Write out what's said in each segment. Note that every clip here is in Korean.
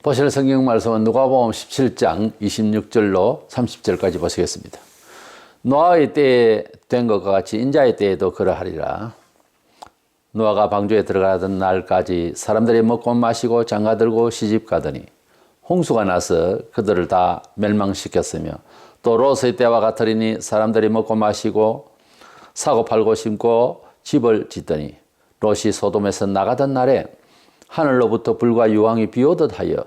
보실 성경 말씀은 누가복음 17장 26절로 30절까지 보시겠습니다. 노아의 때에 된 것과 같이 인자의 때에도 그러하리라. 노아가 방주에 들어가던 날까지 사람들이 먹고 마시고 장가들고 시집가더니 홍수가 나서 그들을 다 멸망시켰으며 또 롯의 때와 같으리니 사람들이 먹고 마시고 사고 팔고 심고 집을 짓더니 롯이 소돔에서 나가던 날에 하늘로부터 불과 유황이 비오듯 하여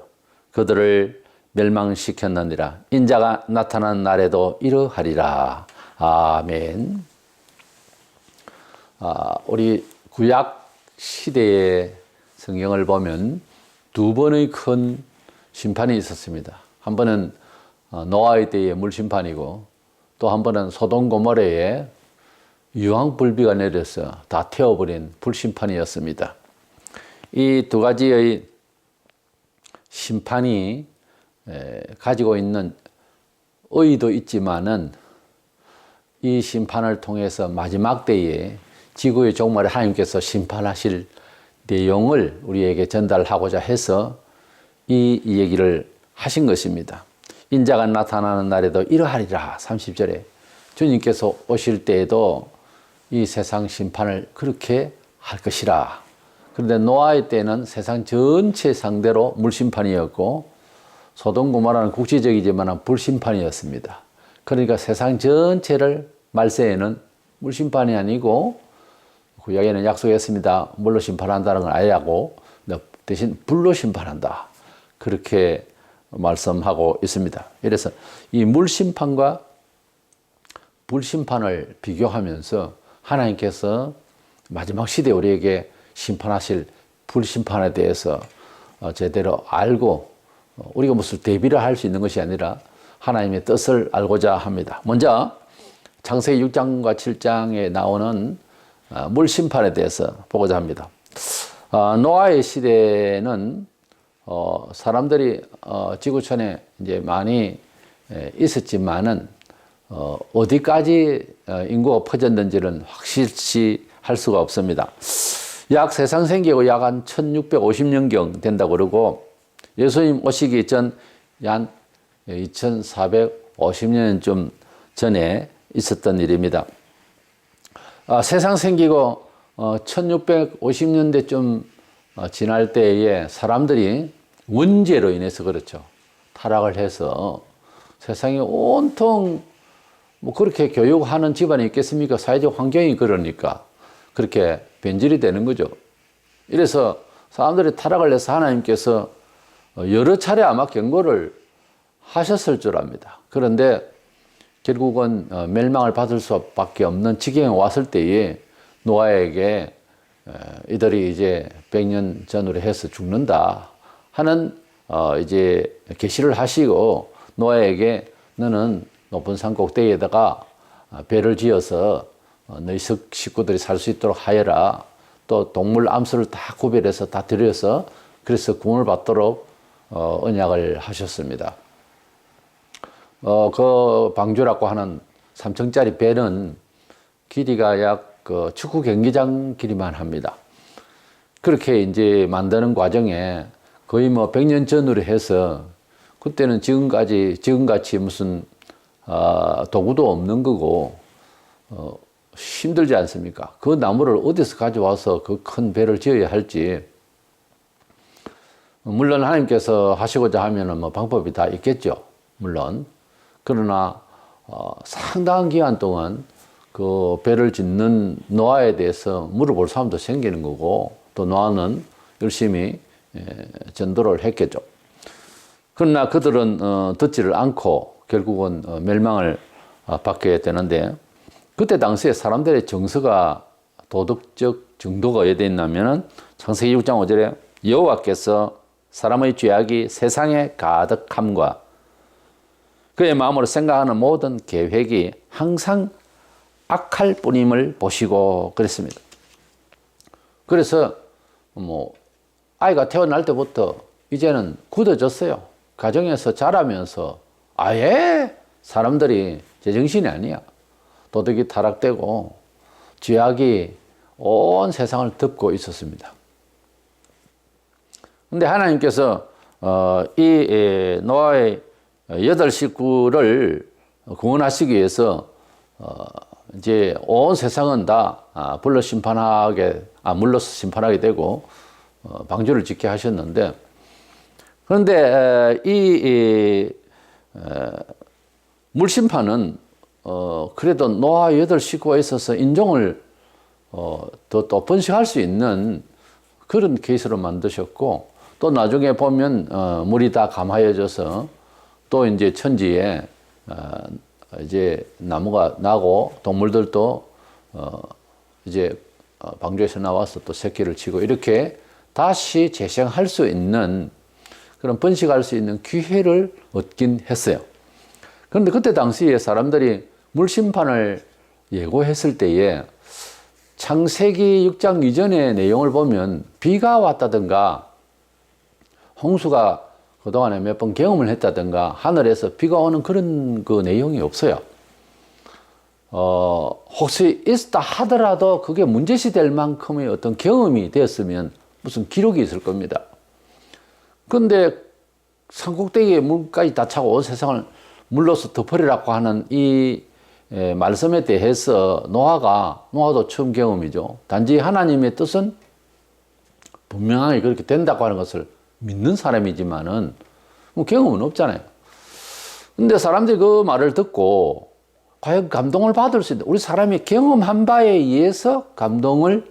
그들을 멸망시켰느니라. 인자가 나타난 날에도 이러하리라. 아멘. 우리 구약 시대의 성경을 보면 두 번의 큰 심판이 있었습니다. 한 번은 노아의 때의 물심판이고 또 한 번은 소돔 고모라에 유황불비가 내려서 다 태워버린 불심판이었습니다. 이 두 가지의 심판이 가지고 있는 의의도 있지만은 이 심판을 통해서 마지막 때에 지구의 종말에 하나님께서 심판하실 내용을 우리에게 전달하고자 해서 이 얘기를 하신 것입니다. 인자가 나타나는 날에도 이러하리라. 30절에 주님께서 오실 때에도 이 세상 심판을 그렇게 할 것이라. 그런데 노아의 때는 세상 전체 상대로 물심판이었고 소돔 고모라는 국지적이지만 불심판이었습니다. 그러니까 세상 전체를 말세에는 물심판이 아니고 구약에는 약속했습니다. 물로 심판한다는 걸 아예 하고 대신 불로 심판한다. 그렇게 말씀하고 있습니다. 그래서 이 물심판과 불심판을 비교하면서 하나님께서 마지막 시대에 우리에게 심판하실 불심판에 대해서 제대로 알고 우리가 무슨 대비를 할 수 있는 것이 아니라 하나님의 뜻을 알고자 합니다. 먼저 창세기 6장과 7장에 나오는 물심판에 대해서 보고자 합니다. 노아의 시대는 사람들이 지구촌에 이제 많이 있었지만은 어디까지 인구가 퍼졌는지는 확실시 할 수가 없습니다. 약 세상 생기고 약 한 1650년경 된다고 그러고 예수님 오시기 전 약 2450년쯤 전에 있었던 일입니다. 세상 생기고 1650년대쯤 지날 때에 사람들이 원죄로 인해서 그렇죠. 타락을 해서 세상에 온통 뭐 그렇게 교육하는 집안이 있겠습니까? 사회적 환경이 그러니까 그렇게 변질이 되는 거죠. 이래서 사람들이 타락을 해서 하나님께서 여러 차례 아마 경고를 하셨을 줄 압니다. 그런데 결국은 멸망을 받을 수밖에 없는 지경에 왔을 때에 노아에게 이들이 이제 100년 전으로 해서 죽는다 하는 이제 계시를 하시고 노아에게 너는 높은 산 꼭대기에다가 배를 지어서 너희 식구들이 살 수 있도록 하여라. 또 동물 암수를 다 구별해서 다 들여서 그래서 구원을 받도록 언약을 하셨습니다. 그 방주라고 하는 3층짜리 배는 길이가 약 그 축구 경기장 길이만 합니다. 그렇게 이제 만드는 과정에 거의 뭐 100년 전으로 해서 그때는 지금같이 무슨 도구도 없는 거고 힘들지 않습니까? 그 나무를 어디서 가져와서 그 큰 배를 지어야 할지 물론 하나님께서 하시고자 하면은 뭐 방법이 다 있겠죠. 물론 그러나 상당한 기간 동안 그 배를 짓는 노아에 대해서 물어볼 사람도 생기는 거고 또 노아는 열심히 전도를 했겠죠. 그러나 그들은 듣지를 않고 결국은 멸망을 받게 되는데 그때 당시에 사람들의 정서가 도덕적 정도가 어디에 있냐면은 창세기 6장 5절에 여호와께서 사람의 죄악이 세상에 가득함과 그의 마음으로 생각하는 모든 계획이 항상 악할 뿐임을 보시고 그랬습니다. 그래서 뭐 아이가 태어날 때부터 이제는 굳어졌어요. 가정에서 자라면서 아예 사람들이 제정신이 아니야. 도덕이 타락되고 죄악이 온 세상을 덮고 있었습니다. 근데 하나님께서 노아의 8식구를 구원하시기 위해서 이제 온 세상은 다 물러서 심판하게 되고 방주를 짓게 하셨는데, 그런데 물심판은 그래도 노아 8식구가 있어서 인종을 또 번식할 수 있는 그런 케이스로 만드셨고, 또 나중에 보면 물이 다 감하여져서 또 이제 천지에 이제 나무가 나고 동물들도 이제 방주에서 나와서 또 새끼를 치고 이렇게 다시 재생할 수 있는 그런 번식할 수 있는 기회를 얻긴 했어요. 그런데 그때 당시에 사람들이 물심판을 예고했을 때에 창세기 6장 이전의 내용을 보면 비가 왔다든가 홍수가 그동안에 몇 번 경험을 했다든가 하늘에서 비가 오는 그런 그 내용이 없어요. 혹시 있다 하더라도 그게 문제시 될 만큼의 어떤 경험이 되었으면 무슨 기록이 있을 겁니다. 그런데 산꼭대기에 물까지 다 차고 온 세상을 물로서 덮으리라고 하는 이 말씀에 대해서 노아도 처음 경험이죠. 단지 하나님의 뜻은 분명하게 그렇게 된다고 하는 것을 믿는 사람이지만은 뭐 경험은 없잖아요. 근데 사람들이 그 말을 듣고 과연 감동을 받을 수 있는, 우리 사람이 경험한 바에 의해서 감동을,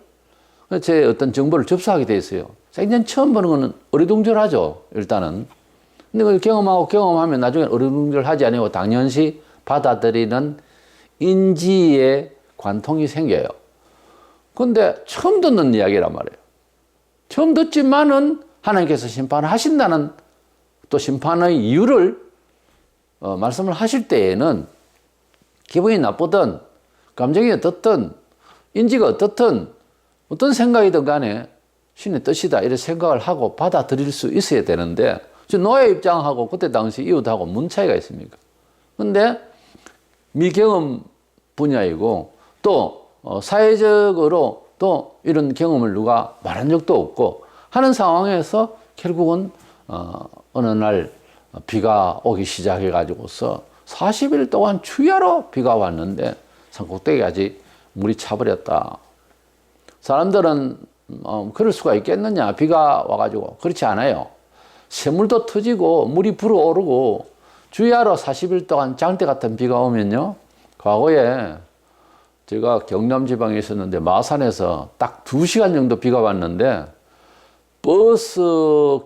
제 어떤 정보를 접수하게 돼 있어요. 생전 처음 보는 거는 어리둥절하죠, 일단은. 근데 그걸 경험하면 나중에 어리둥절하지 아니고 당연시 받아들이는 인지의 관통이 생겨요. 근데 처음 듣는 이야기란 말이에요. 처음 듣지만은 하나님께서 심판을 하신다는 또 심판의 이유를 말씀을 하실 때에는 기분이 나쁘든 감정이 어떻든 인지가 어떻든 어떤 생각이든 간에 신의 뜻이다 이렇게 생각을 하고 받아들일 수 있어야 되는데, 노아의 입장하고 그때 당시 이웃하고 뭔 차이가 있습니까? 근데 미경험 분야이고 또 사회적으로 또 이런 경험을 누가 말한 적도 없고 하는 상황에서 결국은 어느 날 비가 오기 시작해 가지고서 40일 동안 주야로 비가 왔는데 산꼭대기까지 물이 차버렸다. 사람들은 그럴 수가 있겠느냐, 비가 와가지고. 그렇지 않아요. 샘물도 터지고 물이 불어오르고 주야로 40일 동안 장대 같은 비가 오면요, 과거에 제가 경남 지방에 있었는데 마산에서 딱 2시간 정도 비가 왔는데 버스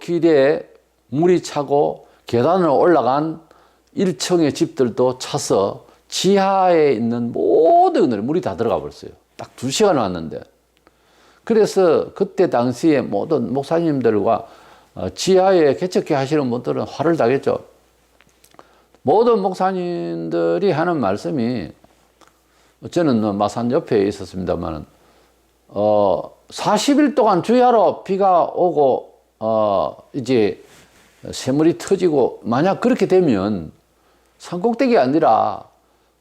길에 물이 차고 계단을 올라간 1층의 집들도 차서 지하에 있는 모든 건물에 물이 다 들어가 버렸어요. 딱 2시간 왔는데. 그래서 그때 당시에 모든 목사님들과 지하에 개척회 하시는 분들은 화를 당했죠. 모든 목사님들이 하는 말씀이, 저는 마산 옆에 있었습니다만 40일 동안 주야로 비가 오고 이제 새물이 터지고 만약 그렇게 되면 산꼭대기 아니라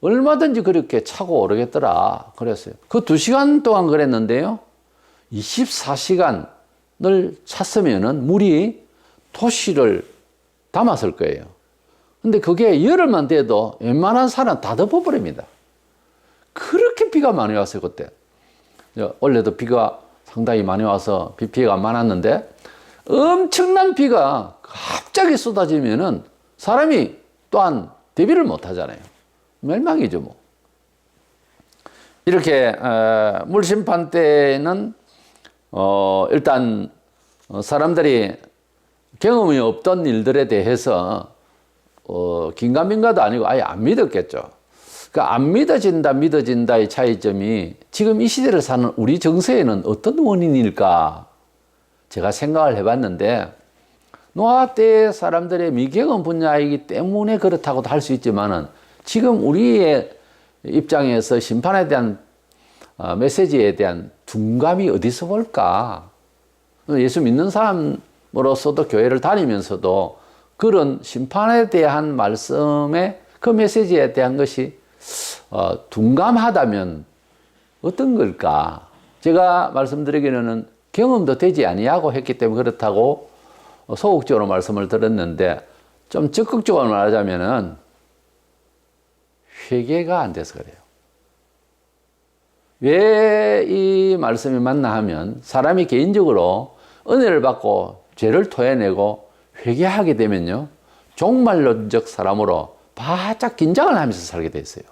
얼마든지 그렇게 차고 오르겠더라 그랬어요. 그 2시간 동안 그랬는데요, 24시간을 찼으면은 물이 도시를 담았을 거예요. 근데 그게 열흘만 돼도 웬만한 산은 다 덮어버립니다. 그렇게 비가 많이 왔어요, 그때. 원래도 비가 상당히 많이 와서 비 피해가 많았는데 엄청난 비가 갑자기 쏟아지면은 사람이 또한 대비를 못 하잖아요. 멸망이죠, 뭐. 이렇게 물심판 때는 일단 사람들이 경험이 없던 일들에 대해서 긴가민가도 아니고 아예 안 믿었겠죠. 그러니까 안 믿어진다의 차이점이 지금 이 시대를 사는 우리 정서에는 어떤 원인일까 제가 생각을 해봤는데, 노아 때 사람들의 미경험 분야이기 때문에 그렇다고도 할 수 있지만은 지금 우리의 입장에서 심판에 대한 메시지에 대한 둔감이 어디서 볼까? 예수 믿는 사람으로서도 교회를 다니면서도 그런 심판에 대한 말씀의 그 메시지에 대한 것이 둔감하다면 어떤 걸까? 제가 말씀드리기로는 경험도 되지 아니하고 했기 때문에 그렇다고 소극적으로 말씀을 드렸는데 좀 적극적으로 말하자면은 회개가 안 돼서 그래요. 왜 이 말씀이 맞나 하면 사람이 개인적으로 은혜를 받고 죄를 토해내고 회개하게 되면요, 종말론적 사람으로 바짝 긴장을 하면서 살게 돼 있어요.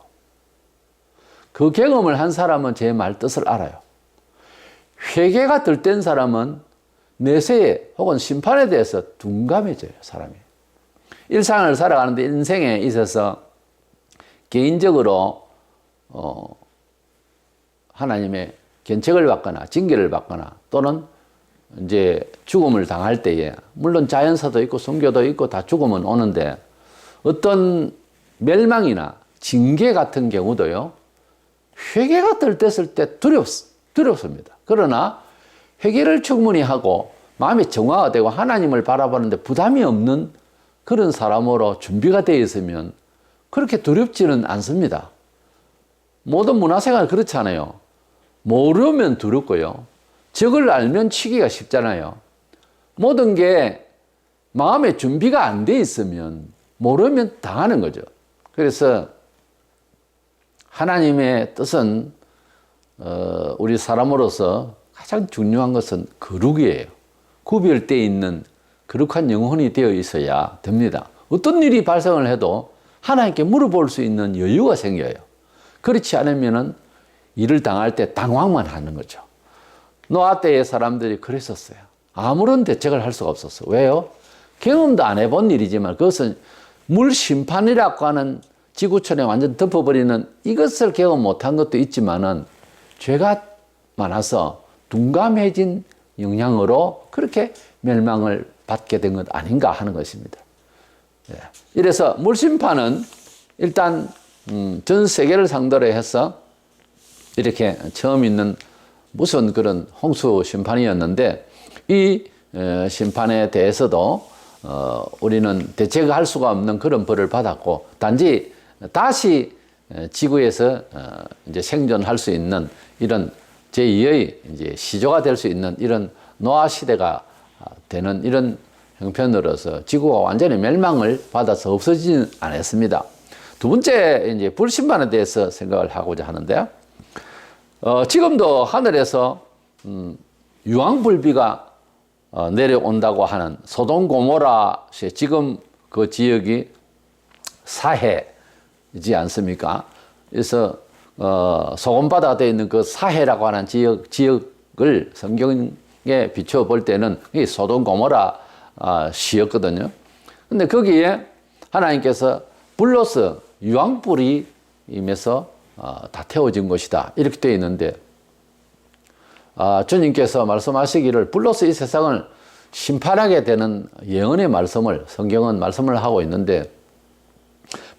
그 경험을 한 사람은 제 말 뜻을 알아요. 회개가 들뜬 사람은 내세에 혹은 심판에 대해서 둔감해져요, 사람이. 일상을 살아가는데 인생에 있어서 개인적으로 하나님의 견책을 받거나 징계를 받거나 또는 이제 죽음을 당할 때에, 물론 자연사도 있고 성교도 있고 다 죽음은 오는데 어떤 멸망이나 징계 같은 경우도요, 회개가 들떴을 때 두렵습니다. 그러나 회개를 충분히 하고 마음이 정화가 되고 하나님을 바라보는데 부담이 없는 그런 사람으로 준비가 되어 있으면 그렇게 두렵지는 않습니다. 모든 문화생활 그렇잖아요. 모르면 두렵고요, 적을 알면 치기가 쉽잖아요. 모든 게 마음의 준비가 안 돼 있으면 모르면 당하는 거죠. 그래서 하나님의 뜻은 우리 사람으로서 가장 중요한 것은 거룩이에요. 구별되어 있는 거룩한 영혼이 되어 있어야 됩니다. 어떤 일이 발생을 해도 하나님께 물어볼 수 있는 여유가 생겨요. 그렇지 않으면 일을 당할 때 당황만 하는 거죠. 노아 때의 사람들이 그랬었어요. 아무런 대책을 할 수가 없었어요. 왜요? 경험도 안 해본 일이지만 그것은 물 심판이라고 하는 지구촌에 완전 덮어버리는 이것을 경험 못한 것도 있지만은 죄가 많아서 둔감해진 영향으로 그렇게 멸망을 받게 된 것 아닌가 하는 것입니다. 이래서 물심판은 일단 전 세계를 상대로 해서 이렇게 처음 있는 무슨 그런 홍수 심판이었는데 이 심판에 대해서도 우리는 대책할 수가 없는 그런 벌을 받았고, 단지 다시 지구에서 이제 생존할 수 있는 이런 제2의 이제 시조가 될 수 있는 이런 노아 시대가 되는 이런 형편으로서 지구가 완전히 멸망을 받아서 없어지진 않았습니다. 두 번째, 이제 불심판에 대해서 생각을 하고자 하는데요. 지금도 하늘에서 유황불비가 내려온다고 하는 소돔 고모라, 지금 그 지역이 사해이지 않습니까? 그래서 소금바다가 되어 있는 그 사해라고 하는 지역을 성경에 비추어 볼 때는 이 소돔 고모라 시였거든요. 근데 거기에 하나님께서 불로서 유황불이 임해서 다 태워진 것이다, 이렇게 되어 있는데, 주님께서 말씀하시기를 불로서 이 세상을 심판하게 되는 예언의 말씀을 성경은 말씀을 하고 있는데,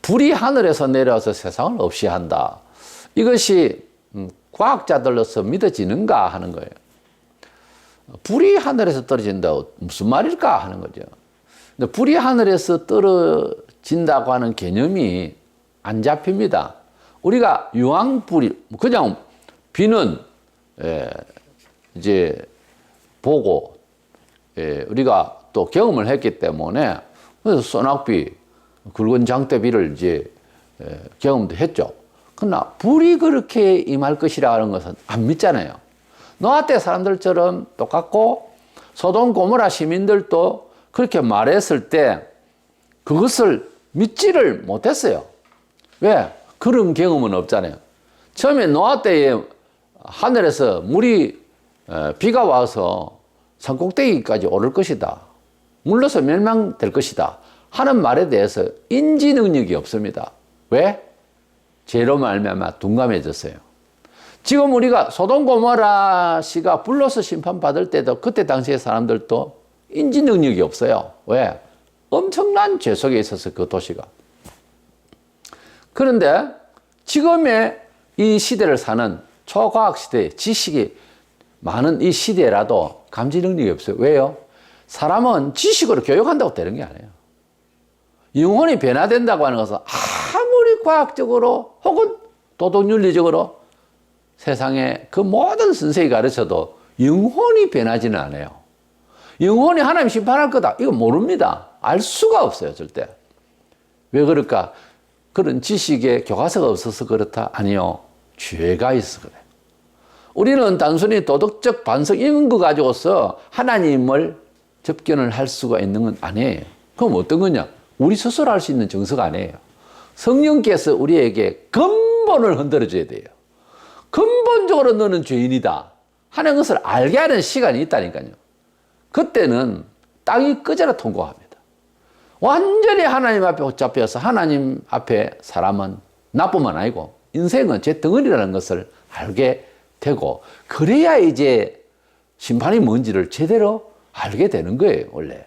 불이 하늘에서 내려와서 세상을 없이 한다, 이것이 과학자들로서 믿어지는가 하는 거예요. 불이 하늘에서 떨어진다, 무슨 말일까 하는 거죠. 근데 불이 하늘에서 떨어진다고 하는 개념이 안 잡힙니다. 우리가 유황불이, 그냥 비는 이제 보고 우리가 또 경험을 했기 때문에, 그래서 소낙비, 굵은 장대비를 이제 경험도 했죠. 그러나 불이 그렇게 임할 것이라는 것은 안 믿잖아요. 노아 때 사람들처럼 똑같고 소돔 고모라 시민들도 그렇게 말했을 때 그것을 믿지를 못했어요. 왜? 그런 경험은 없잖아요. 처음에 노아 때에 하늘에서 물이 비가 와서 산꼭대기까지 오를 것이다, 물러서 멸망될 것이다 하는 말에 대해서 인지 능력이 없습니다. 왜? 죄로 말미암아 둔감해졌어요. 지금 우리가 소돔 고모라 시가 불로서 심판받을 때도 그때 당시의 사람들도 인지 능력이 없어요. 왜? 엄청난 죄 속에 있어서 그 도시가. 그런데 지금의 이 시대를 사는 초과학 시대, 지식이 많은 이 시대라도 감지 능력이 없어요. 왜요? 사람은 지식으로 교육한다고 되는 게 아니에요. 영혼이 변화된다고 하는 것은 아무리 과학적으로 혹은 도덕윤리적으로 세상에 그 모든 선생이 가르쳐도 영혼이 변하지는 않아요. 영원히 하나님 심판할 거다. 이거 모릅니다. 알 수가 없어요, 절대. 왜 그럴까? 그런 지식의 교과서가 없어서 그렇다? 아니요. 죄가 있어 그래요. 우리는 단순히 도덕적 반성 이런 거 가지고서 하나님을 접견을 할 수가 있는 건 아니에요. 그럼 어떤 거냐? 우리 스스로 할 수 있는 정서가 아니에요. 성령께서 우리에게 근본을 흔들어 줘야 돼요. 근본적으로 너는 죄인이다 하는 것을 알게 하는 시간이 있다니까요. 그때는 땅이 끄져라 통곡합니다. 완전히 하나님 앞에 붙잡혀서 하나님 앞에 사람은 나뿐만 아니고 인생은 제 덩어리라는 것을 알게 되고, 그래야 이제 심판이 뭔지를 제대로 알게 되는 거예요, 원래.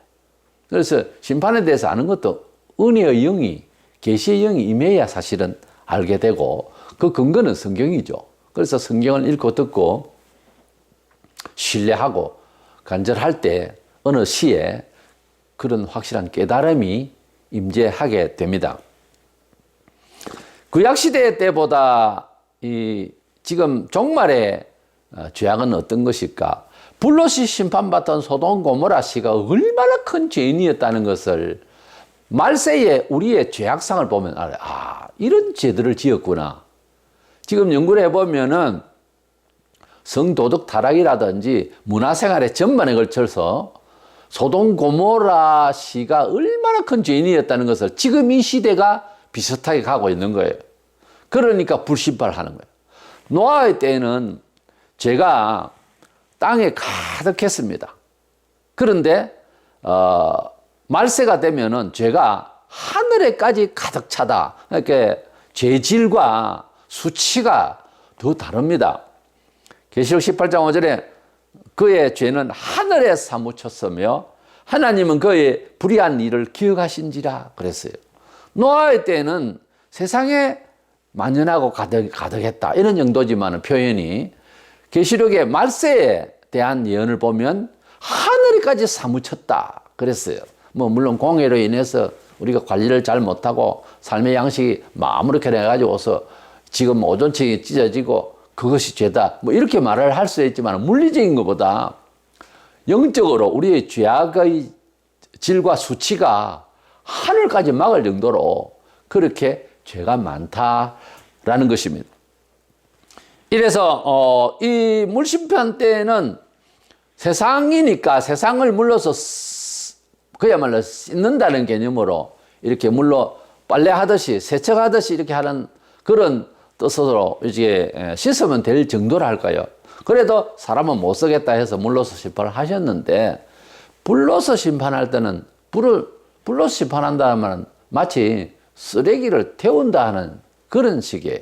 그래서 심판에 대해서 아는 것도 은혜의 영이, 계시의 영이 임해야 사실은 알게 되고, 그 근거는 성경이죠. 그래서 성경을 읽고 듣고 신뢰하고 간절할 때 어느 시에 그런 확실한 깨달음이 임재하게 됩니다. 구약시대 때보다 지금 종말의 죄악은 어떤 것일까? 불롯이 심판받던 소돔 고모라 씨가 얼마나 큰 죄인이었다는 것을 말세에 우리의 죄악상을 보면 알아요. 아, 이런 죄들을 지었구나. 지금 연구를 해보면은 성도덕 타락이라든지 문화생활의 전반에 걸쳐서 소돔 고모라 씨가 얼마나 큰 죄인이었다는 것을 지금 이 시대가 비슷하게 가고 있는 거예요. 그러니까 불신발하는 거예요. 노아의 때에는 죄가 땅에 가득했습니다. 그런데 말세가 되면은 죄가 하늘에까지 가득 차다. 이렇게 죄질과 수치가 더 다릅니다. 계시록 18장 5절에 그의 죄는 하늘에 사무쳤으며 하나님은 그의 불의한 일을 기억하신지라 그랬어요. 노아의 때는 세상에 만연하고 가득했다 이런 정도지만 표현이, 계시록의 말세에 대한 예언을 보면 하늘에까지 사무쳤다 그랬어요. 뭐 물론 공해로 인해서 우리가 관리를 잘 못하고 삶의 양식이 아무렇게 해가지고서 지금 오존층이 찢어지고 그것이 죄다 뭐 이렇게 말을 할 수 있지만, 물리적인 것보다 영적으로 우리의 죄악의 질과 수치가 하늘까지 막을 정도로 그렇게 죄가 많다라는 것입니다. 이래서 이 물심판 때는 세상이니까 세상을 물러서 그야말로 씻는다는 개념으로 이렇게 물로 빨래하듯이 세척하듯이 이렇게 하는 그런 뜻으로 이제 씻으면 될 정도로 할까요? 그래도 사람은 못 쓰겠다 해서 물로서 심판을 하셨는데, 불로서 심판할 때는 불로서 심판한다면 마치 쓰레기를 태운다 하는 그런 식이에요.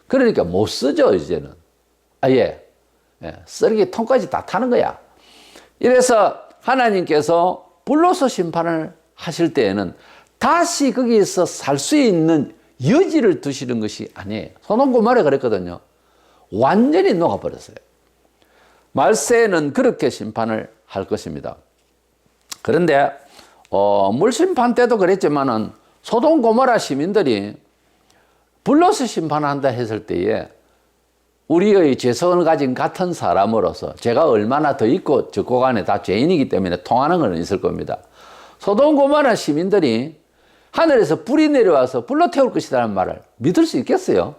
그러니까 못 쓰죠, 이제는. 아예. 쓰레기 통까지 다 타는 거야. 이래서 하나님께서 불로서 심판을 하실 때에는 다시 거기에서 살 수 있는 여지를 두시는 것이 아니에요. 소돔 고모라에 그랬거든요. 완전히 녹아버렸어요. 말세에는 그렇게 심판을 할 것입니다. 그런데 물심판 때도 그랬지만은 소돔 고모라 시민들이 불로서 심판한다 했을 때에 우리의 죄성을 가진 같은 사람으로서 제가 얼마나 더 있고 적고 간에 다 죄인이기 때문에 통하는 건 있을 겁니다. 소돔 고모라 시민들이 하늘에서 불이 내려와서 불로 태울 것이라는 말을 믿을 수 있겠어요?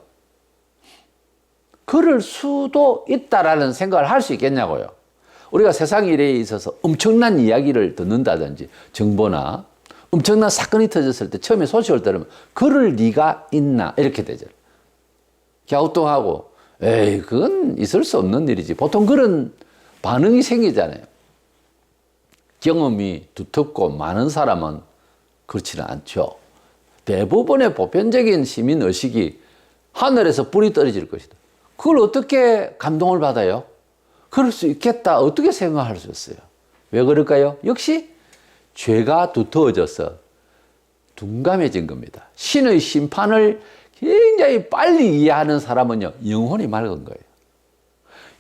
그럴 수도 있다라는 생각을 할 수 있겠냐고요. 우리가 세상 일에 있어서 엄청난 이야기를 듣는다든지 정보나 엄청난 사건이 터졌을 때 처음에 소식을 들으면 그럴 리가 있나 이렇게 되죠. 갸우뚱하고 에이 그건 있을 수 없는 일이지. 보통 그런 반응이 생기잖아요. 경험이 두텁고 많은 사람은 그렇지는 않죠. 대부분의 보편적인 시민 의식이 하늘에서 불이 떨어질 것이다. 그걸 어떻게 감동을 받아요? 그럴 수 있겠다. 어떻게 생각할 수 있어요? 왜 그럴까요? 역시 죄가 두터워져서 둔감해진 겁니다. 신의 심판을 굉장히 빨리 이해하는 사람은요, 영혼이 맑은 거예요.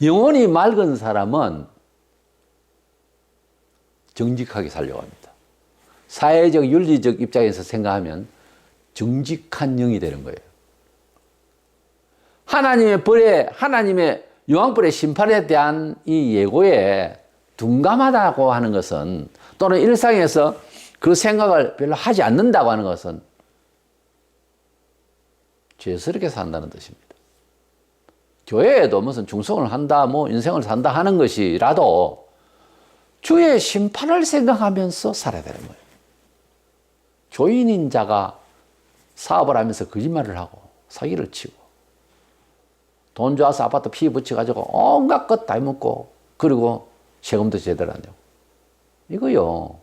영혼이 맑은 사람은 정직하게 살려고 합니다. 사회적, 윤리적 입장에서 생각하면 정직한 영이 되는 거예요. 하나님의 벌에, 하나님의 유황불의 심판에 대한 이 예고에 둔감하다고 하는 것은 또는 일상에서 그 생각을 별로 하지 않는다고 하는 것은 죄스럽게 산다는 뜻입니다. 교회에도 무슨 중성을 한다, 뭐 인생을 산다 하는 것이라도 주의 심판을 생각하면서 살아야 되는 거예요. 교인인 자가 사업을 하면서 거짓말을 하고 사기를 치고 돈 좋아서 아파트 피 붙여가지고 온갖 것 다 해먹고 그리고 세금도 제대로 안 내고 이거요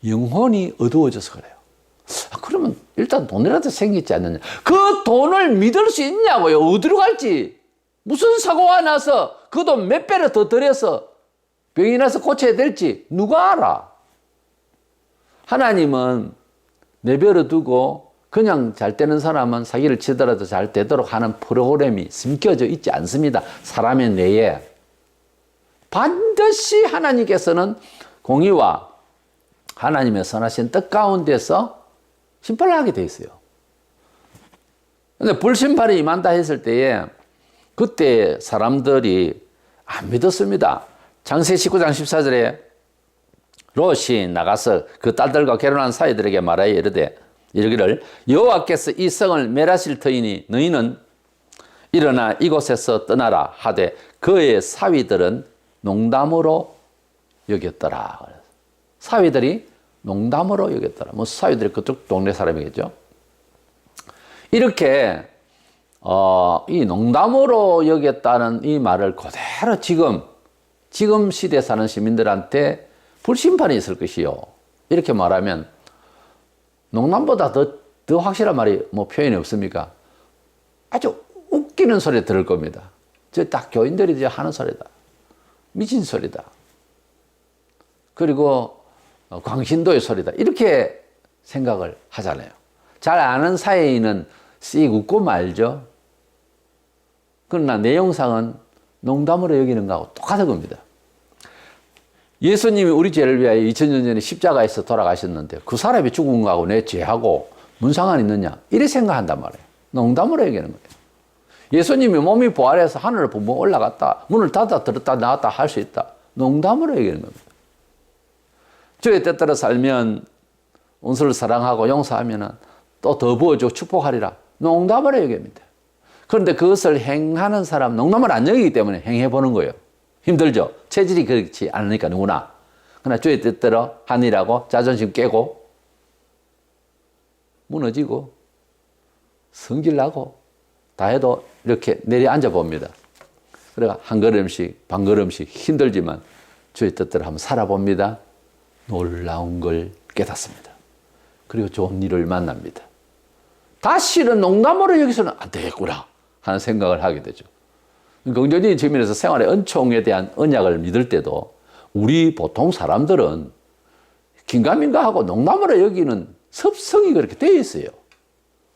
영혼이 어두워져서 그래요. 그러면 일단 돈이라도 생기지 않느냐. 그 돈을 믿을 수 있냐고요. 어디로 갈지. 무슨 사고가 나서 그 돈 몇 배를 더 들여서 병이 나서 고쳐야 될지 누가 알아. 하나님은 내버려 두고 그냥 잘 되는 사람은 사기를 치더라도 잘 되도록 하는 프로그램이 숨겨져 있지 않습니다. 사람의 뇌에. 반드시 하나님께서는 공의와 하나님의 선하신 뜻 가운데서 심판을 하게 돼 있어요. 근데 불심판이 임한다 했을 때에 그때 사람들이 안 믿었습니다. 창세기 19장 14절에 롯이 나가서 그 딸들과 결혼한 사이들에게 말하여 이르기를 여호와께서 이 성을 멸하실 터이니 너희는 일어나 이곳에서 떠나라 하되 그의 사위들은 농담으로 여겼더라. 사위들이 농담으로 여겼더라. 뭐 사위들이 그쪽 동네 사람이겠죠. 이렇게 이 농담으로 여겼다는 이 말을 그대로 지금 시대에 사는 시민들한테 불심판이 있을 것이요. 이렇게 말하면 농담보다 더 확실한 말이 뭐 표현이 없습니까? 아주 웃기는 소리 들을 겁니다. 저 딱 교인들이 이제 하는 소리다. 미친 소리다. 그리고 광신도의 소리다. 이렇게 생각을 하잖아요. 잘 아는 사이에는 씩 웃고 말죠. 그러나 내용상은 농담으로 여기는 거하고 똑같은 겁니다. 예수님이 우리 죄를 위하여 2000년 전에 십자가에서 돌아가셨는데 그 사람이 죽은 거하고 내 죄하고 무슨 상관이 있느냐 이렇게 생각한단 말이에요. 농담으로 얘기하는 거예요. 예수님이 몸이 부활해서 하늘을 붕붕 올라갔다 문을 닫아 들었다 나왔다 할 수 있다. 농담으로 얘기하는 겁니다. 주의 뜻대로 살면 원수를 사랑하고 용서하면 또 더 부어주고 축복하리라. 농담으로 얘기합니다. 그런데 그것을 행하는 사람 농담을 안 여기기 때문에 행해보는 거예요. 힘들죠. 체질이 그렇지 않으니까 누구나. 그러나 주의 뜻대로 하니라고 자존심 깨고 무너지고 성질나고 다 해도 이렇게 내려앉아 봅니다. 그래가 한 걸음씩 반 걸음씩 힘들지만 주의 뜻대로 한번 살아봅니다. 놀라운 걸 깨닫습니다. 그리고 좋은 일을 만납니다. 다시는 농담으로 여기서는 안 되겠구나 하는 생각을 하게 되죠. 긍정적인 측면에서 생활의 은총에 대한 언약을 믿을 때도 우리 보통 사람들은 긴가민가하고 농담으로 여기는 습성이 그렇게 되어 있어요.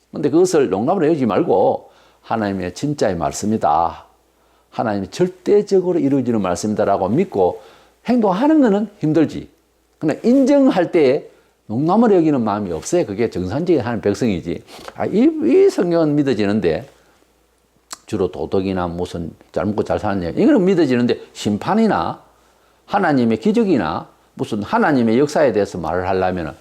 그런데 그것을 농담으로 여기지 말고 하나님의 진짜의 말씀이다. 하나님이 절대적으로 이루어지는 말씀이다라고 믿고 행동하는 것은 힘들지. 그러나 인정할 때에 농담으로 여기는 마음이 없어요. 그게 정상적인 하는 백성이지. 이 성경은 믿어지는데 주로 도덕이나 무슨 잘 먹고 잘 사는 일 이거는 믿어지는데 심판이나 하나님의 기적이나 무슨 하나님의 역사에 대해서 말을 하려면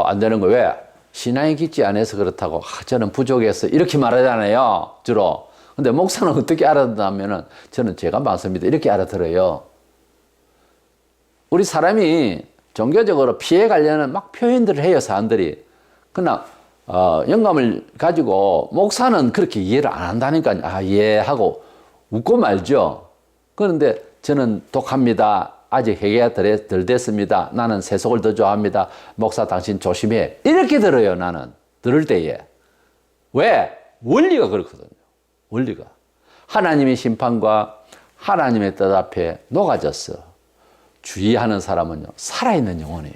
안 되는 거 왜? 신앙이 깊지 않아서 그렇다고 저는 부족해서 이렇게 말하잖아요. 주로. 근데 목사는 어떻게 알아듣냐면은 저는 제가 많습니다. 이렇게 알아들어요. 우리 사람이 종교적으로 피해가려는 막 표현들을 해요. 사람들이. 그러나 영감을 가지고 목사는 그렇게 이해를 안 한다니까 이해하고 웃고 말죠. 그런데 저는 독합니다. 아직 회개가 덜 됐습니다. 나는 세속을 더 좋아합니다. 목사 당신 조심해. 이렇게 들어요. 나는 들을 때에. 왜? 원리가 그렇거든요. 원리가. 하나님의 심판과 하나님의 뜻 앞에 녹아졌어. 주의하는 사람은요. 살아있는 영혼이에요.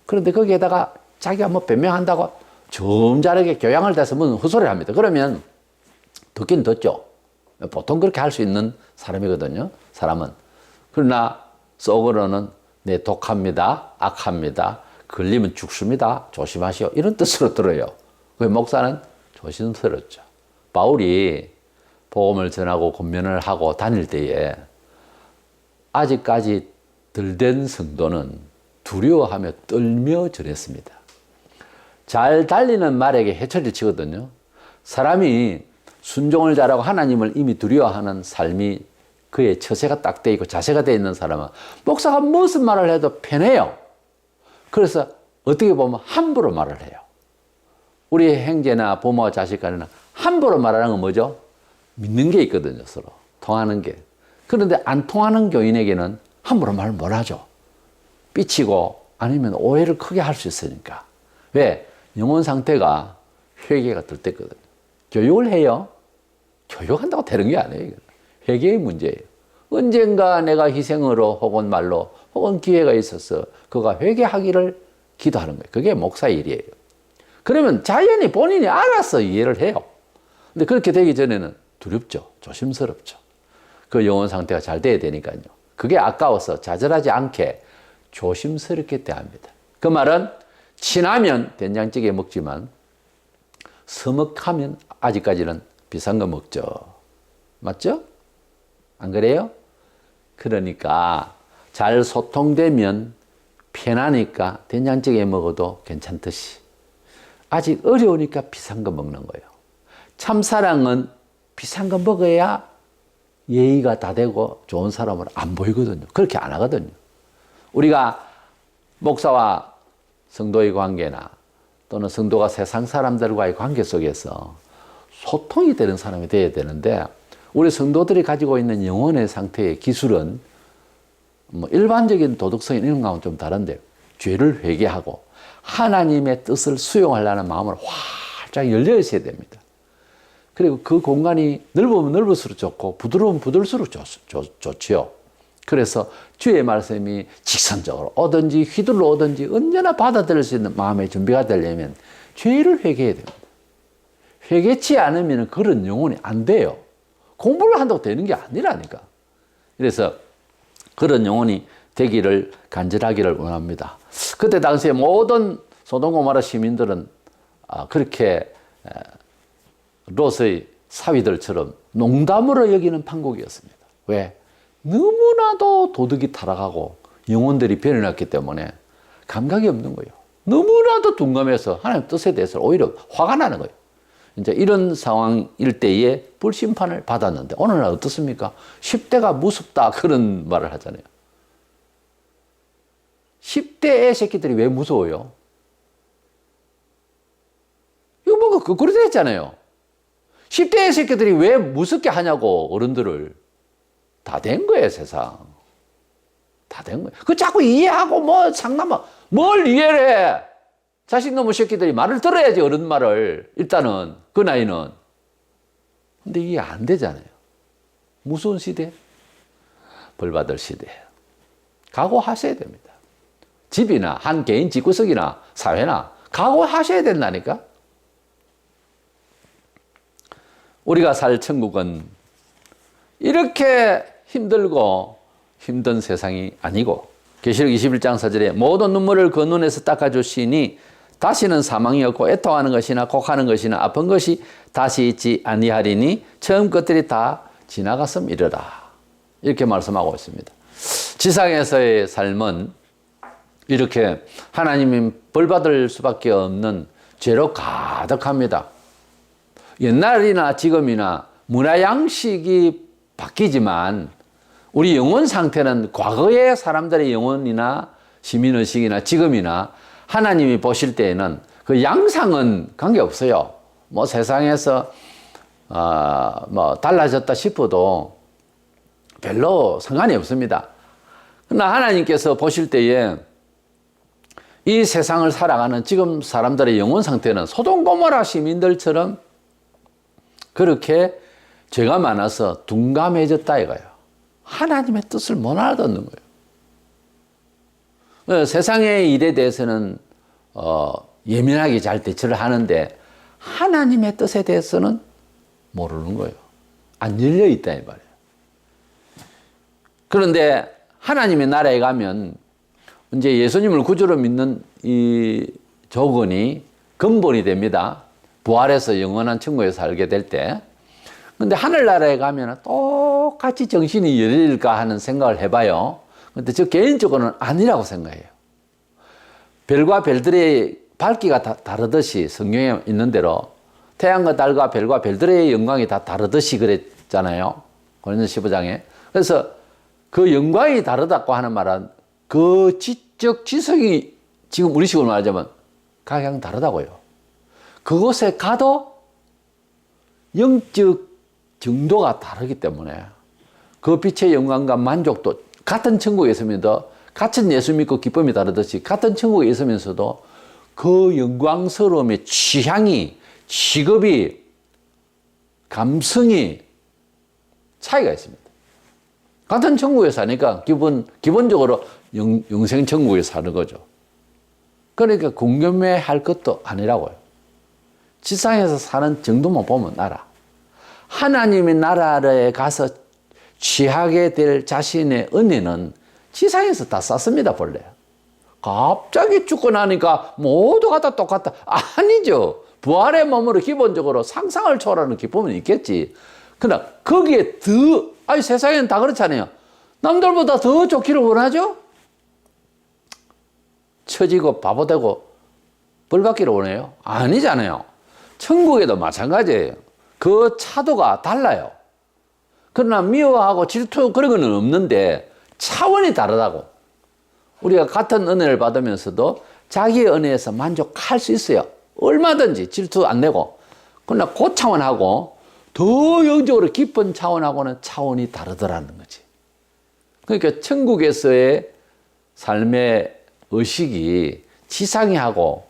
그런데 거기에다가 자기가 뭐 변명한다고 점잖게 교양을 대서면 헛소리를 합니다. 그러면 듣긴 듣죠. 보통 그렇게 할 수 있는 사람이거든요. 사람은. 그러나 속으로는 네, 독합니다. 악합니다. 걸리면 죽습니다. 조심하시오. 이런 뜻으로 들어요. 그 목사는 조심스럽죠. 바울이 복음을 전하고 권면을 하고 다닐 때에 아직까지 들된 성도는 두려워하며 떨며 전했습니다. 잘 달리는 말에게 해초를 치거든요. 사람이 순종을 잘하고 하나님을 이미 두려워하는 삶이 그의 처세가 딱 돼 있고 자세가 돼 있는 사람은 목사가 무슨 말을 해도 편해요. 그래서 어떻게 보면 함부로 말을 해요. 우리 형제나 부모와 자식 간에는 함부로 말하는 건 뭐죠? 믿는 게 있거든요, 서로. 통하는 게. 그런데 안 통하는 교인에게는 함부로 말 못 하죠. 삐치고 아니면 오해를 크게 할 수 있으니까. 왜? 영혼 상태가 회개가 들 때거든요. 교육을 해요. 교육한다고 되는 게 아니에요. 회개의 문제예요. 언젠가 내가 희생으로 혹은 말로 혹은 기회가 있어서 그가 회개하기를 기도하는 거예요. 그게 목사의 일이에요. 그러면 자연히 본인이 알아서 이해를 해요. 근데 그렇게 되기 전에는 두렵죠. 조심스럽죠. 그 영혼 상태가 잘 돼야 되니까요. 그게 아까워서 좌절하지 않게 조심스럽게 대합니다. 그 말은 친하면 된장찌개 먹지만 서먹하면 아직까지는 비싼 거 먹죠. 맞죠? 안 그래요? 그러니까 잘 소통되면 편하니까 된장찌개 먹어도 괜찮듯이 아직 어려우니까 비싼 거 먹는 거예요. 참사랑은 비싼 거 먹어야 예의가 다 되고 좋은 사람을 안 보이거든요. 그렇게 안 하거든요. 우리가 목사와 성도의 관계나 또는 성도가 세상 사람들과의 관계 속에서 소통이 되는 사람이 되어야 되는데 우리 성도들이 가지고 있는 영혼의 상태의 기술은 뭐 일반적인 도덕성인 이런 거하고는 좀 다른데 죄를 회개하고 하나님의 뜻을 수용하려는 마음을 활짝 열려 있어야 됩니다. 그리고 그 공간이 넓으면 넓을수록 좋고 부드러우면 부드러울수록 좋지요. 그래서 주의 말씀이 직선적으로 오든지 휘둘러 오든지 언제나 받아들일 수 있는 마음의 준비가 되려면 죄를 회개해야 됩니다. 회개치 않으면 그런 영혼이 안 돼요. 공부를 한다고 되는 게 아니라니까. 그래서 그런 영혼이 되기를 간절하기를 원합니다. 그때 당시에 모든 소돔 고모라 시민들은 그렇게 롯의 사위들처럼 농담으로 여기는 판국이었습니다. 왜? 너무나도 도덕이 타락하고 영혼들이 변해놨기 때문에 감각이 없는 거예요. 너무나도 둔감해서 하나님 뜻에 대해서 오히려 화가 나는 거예요. 이제 이런 상황일 때에 불심판을 받았는데 오늘날 어떻습니까? 10대가 무섭다 그런 말을 하잖아요. 10대 애 새끼들이 왜 무서워요? 이거 뭔가 그렇게 했잖아요. 10대 애 새끼들이 왜 무섭게 하냐고 어른들을. 다 된 거예요, 세상. 다 된 거예요. 그 자꾸 이해하고 뭐 상담하 뭘 이해를 해? 자식 놈의 새끼들이 말을 들어야지, 어른 말을. 일단은 그 나이는. 근데 이게 안 되잖아요. 무서운 시대, 벌 받을 시대. 각오하셔야 됩니다. 집이나 한 개인 집구석이나 사회나 각오하셔야 된다니까. 우리가 살 천국은 이렇게 힘들고 힘든 세상이 아니고 계시록 21장 4절에 모든 눈물을 그 눈에서 닦아주시니 다시는 사망이 없고 애통하는 것이나 곡하는 것이나 아픈 것이 다시 있지 아니하리니 처음 것들이 다 지나갔음이러라. 이렇게 말씀하고 있습니다. 지상에서의 삶은 이렇게 하나님이 벌받을 수밖에 없는 죄로 가득합니다. 옛날이나 지금이나 문화 양식이 바뀌지만 우리 영혼 상태는 과거의 사람들의 영혼이나 시민의식이나 지금이나 하나님이 보실 때에는 그 양상은 관계없어요. 뭐 세상에서 뭐 달라졌다 싶어도 별로 상관이 없습니다. 그러나 하나님께서 보실 때에 이 세상을 살아가는 지금 사람들의 영혼 상태는 소돔 고모라 시민들처럼 그렇게 죄가 많아서 둔감해졌다 이거예요. 하나님의 뜻을 못 알아듣는 거예요. 세상의 일에 대해서는 예민하게 잘 대처를 하는데 하나님의 뜻에 대해서는 모르는 거예요. 안 열려 있다 이 말이에요. 그런데 하나님의 나라에 가면 이제 예수님을 구주로 믿는 이 조건이 근본이 됩니다. 부활해서 영원한 천국에 살게 될 때. 근데 하늘나라에 가면 똑같이 정신이 열릴까 하는 생각을 해봐요. 근데 저 개인적으로는 아니라고 생각해요. 별과 별들의 밝기가 다 다르듯이 성경에 있는 대로 태양과 달과 별과 별들의 영광이 다 다르듯이 그랬잖아요. 고린도서 15장에. 그래서 그 영광이 다르다고 하는 말은 그 지적 지성이 지금 우리식으로 말하자면 각양 다르다고요. 그곳에 가도 영적 정도가 다르기 때문에 그 빛의 영광과 만족도 같은 천국에 있으면서 같은 예수 믿고 기쁨이 다르듯이 같은 천국에 있으면서도 그 영광스러움의 취향이, 직업이, 감성이 차이가 있습니다. 같은 천국에 사니까 기본적으로 영생 천국에 사는 거죠. 그러니까 공경매할 것도 아니라고요. 지상에서 사는 정도만 보면 알아. 하나님의 나라에 가서 취하게 될 자신의 은혜는 지상에서 다 쌌습니다, 본래. 갑자기 죽고 나니까 모두가 다 똑같다. 아니죠. 부활의 몸으로 기본적으로 상상을 초월하는 기쁨은 있겠지. 그러나 거기에 아니 세상에는 다 그렇잖아요. 남들보다 더 좋기를 원하죠? 처지고 바보되고 벌 받기를 원해요? 아니잖아요. 천국에도 마찬가지예요. 그 차도가 달라요. 그러나 미워하고 질투 그런 건 없는데 차원이 다르다고. 우리가 같은 은혜를 받으면서도 자기의 은혜에서 만족할 수 있어요. 얼마든지 질투 안 내고. 그러나 그 차원하고 더 영적으로 깊은 차원하고는 차원이 다르더라는 거지. 그러니까 천국에서의 삶의 의식이 지상이하고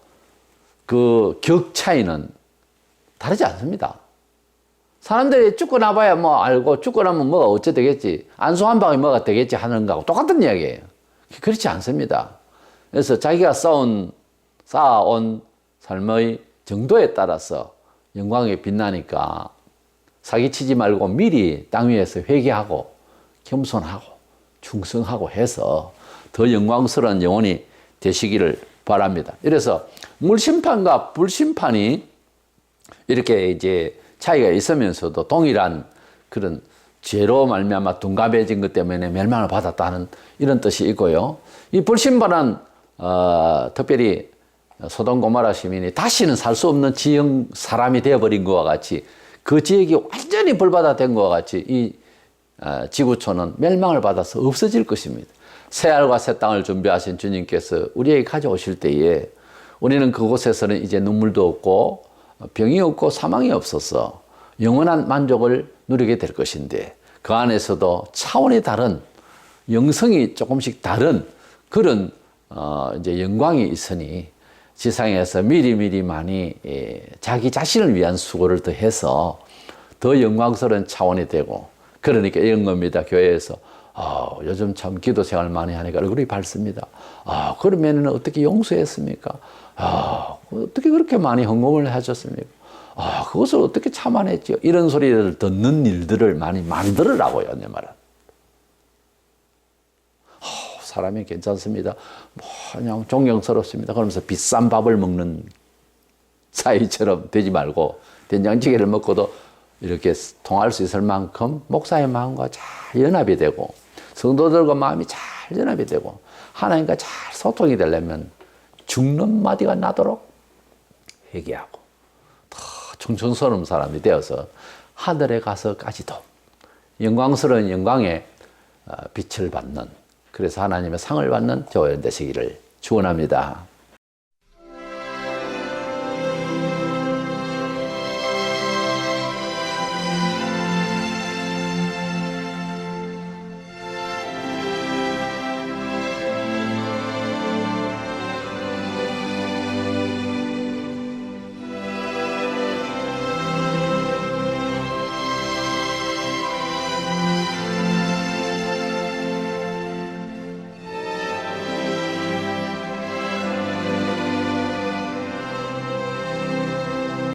그 격 차이는 다르지 않습니다. 사람들이 죽고 나봐야 뭐 알고 죽고 나면 뭐가 어째 되겠지. 안수 한 방에 뭐가 되겠지 하는 거하고 똑같은 이야기예요. 그렇지 않습니다. 그래서 자기가 쌓아온 삶의 정도에 따라서 영광이 빛나니까 사기치지 말고 미리 땅 위에서 회개하고 겸손하고 충성하고 해서 더 영광스러운 영혼이 되시기를 바랍니다. 그래서 물심판과 불심판이 이렇게 이제 차이가 있으면서도 동일한 그런 죄로 말미암아 둔갑해진 것 때문에 멸망을 받았다는 이런 뜻이 있고요. 이 불심판은 특별히 소돔 고모라 시민이 다시는 살 수 없는 지형 사람이 되어버린 것과 같이 그 지역이 완전히 벌받아된 것과 같이 이 지구촌은 멸망을 받아서 없어질 것입니다. 새하늘과 새 땅을 준비하신 주님께서 우리에게 가져오실 때에 우리는 그곳에서는 이제 눈물도 없고 병이 없고 사망이 없어서 영원한 만족을 누리게 될 것인데 그 안에서도 차원이 다른 영성이 조금씩 다른 그런 이제 영광이 있으니 지상에서 미리미리 많이 자기 자신을 위한 수고를 더 해서 더 영광스러운 차원이 되고 그러니까 이런 겁니다. 교회에서 요즘 참 기도 생활 많이 하니까 얼굴이 밝습니다. 그러면은 어떻게 용서했습니까? 어떻게 그렇게 많이 헌금을 하셨습니까? 그것을 어떻게 참아냈죠? 이런 소리를 듣는 일들을 많이 만들으라고요, 내 말은. 사람이 괜찮습니다. 그냥 존경스럽습니다. 그러면서 비싼 밥을 먹는 사이처럼 되지 말고 된장찌개를 먹고도 이렇게 통할 수 있을 만큼 목사의 마음과 잘 연합이 되고 성도들과 마음이 잘 연합이 되고 하나님과 잘 소통이 되려면 죽는 마디가 나도록 회개하고 더 충성스러운 사람이 되어서 하늘에 가서까지도 영광스러운 영광의 빛을 받는 그래서 하나님의 상을 받는 교회 되시기를 축원합니다.